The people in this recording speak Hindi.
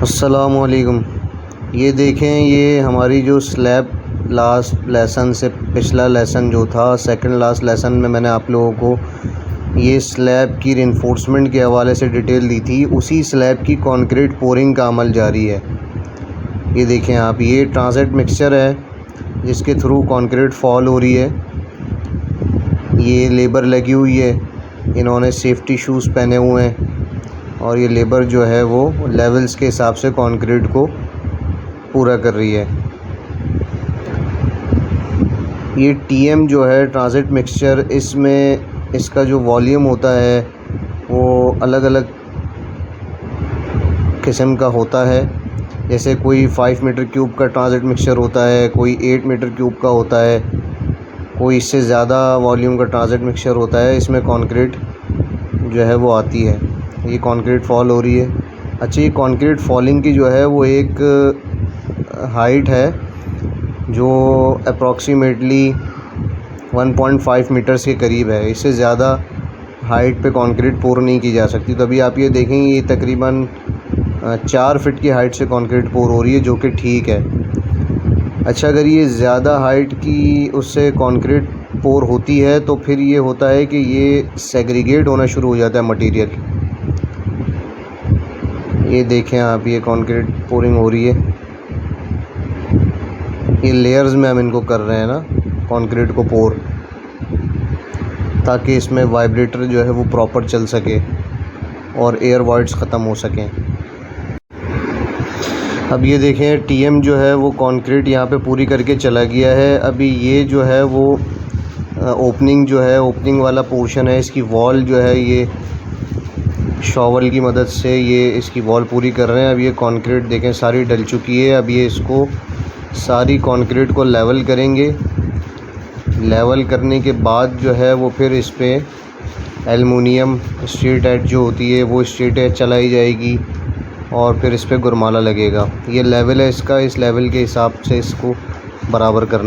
अस्सलामुअलैकुम। ये देखें, ये हमारी जो स्लैब लास्ट लेसन से पिछला लेसन जो था, सेकंड लास्ट लेसन में मैंने आप लोगों को ये स्लैब की रिइंफोर्समेंट के हवाले से डिटेल दी थी। उसी स्लैब की कंक्रीट पोरिंग का अमल जारी है। ये देखें आप, ये ट्रांजिट मिक्सचर है जिसके थ्रू कंक्रीट फॉल हो रही है। ये लेबर लगी हुई है, इन्होंने सेफ्टी शूज़ पहने हुए हैं और ये लेबर जो है वो लेवल्स के हिसाब से कंक्रीट को पूरा कर रही है। ये टीएम जो है ट्रांजिट मिक्सचर, इसमें इसका जो वॉल्यूम होता है वो अलग अलग किस्म का होता है। जैसे कोई 5 मीटर क्यूब का ट्रांजिट मिक्सचर होता है, कोई 8 मीटर क्यूब का होता है, कोई इससे ज़्यादा वॉल्यूम का ट्रांजिट मिक्सचर होता है। इसमें कंक्रीट जो है वो आती है। ये कंक्रीट फॉल हो रही है। अच्छा, ये कंक्रीट फॉलिंग की जो है वो एक हाइट है जो अप्रॉक्सीमेटली 1.5 मीटर्स के करीब है। इससे ज़्यादा हाइट पे कंक्रीट पोर नहीं की जा सकती। तो अभी आप ये देखेंगे, ये तकरीबन 4 फीट की हाइट से कंक्रीट पोर हो रही है, जो कि ठीक है। अच्छा, अगर ये ज़्यादा हाइट की उससे कंक्रीट पोर होती है तो फिर ये होता है कि ये सेग्रीगेट होना शुरू हो जाता है मटेरियल। ये देखें आप, ये कंक्रीट पोरिंग हो रही है। ये लेयर्स में हम इनको कर रहे हैं ना कंक्रीट को पोर, ताकि इसमें वाइब्रेटर जो है वो प्रॉपर चल सके और एयर वॉइड्स ख़त्म हो सकें। अब ये देखें, टीएम जो है वो कंक्रीट यहाँ पे पूरी करके चला गया है। अभी ये जो है वो ओपनिंग जो है, ओपनिंग वाला पोर्शन है, इसकी वॉल जो है ये शॉवल की मदद से ये इसकी वॉल पूरी कर रहे हैं। अब ये कंक्रीट देखें सारी डल चुकी है। अब ये इसको सारी कंक्रीट को लेवल करेंगे। लेवल करने के बाद जो है वो फिर इस पे एलुमिनियम स्ट्रेट एज जो होती है वो स्ट्रेट एज चलाई जाएगी और फिर इस पे गुरमाला लगेगा। ये लेवल है इसका, इस लेवल के हिसाब से इसको बराबर करना।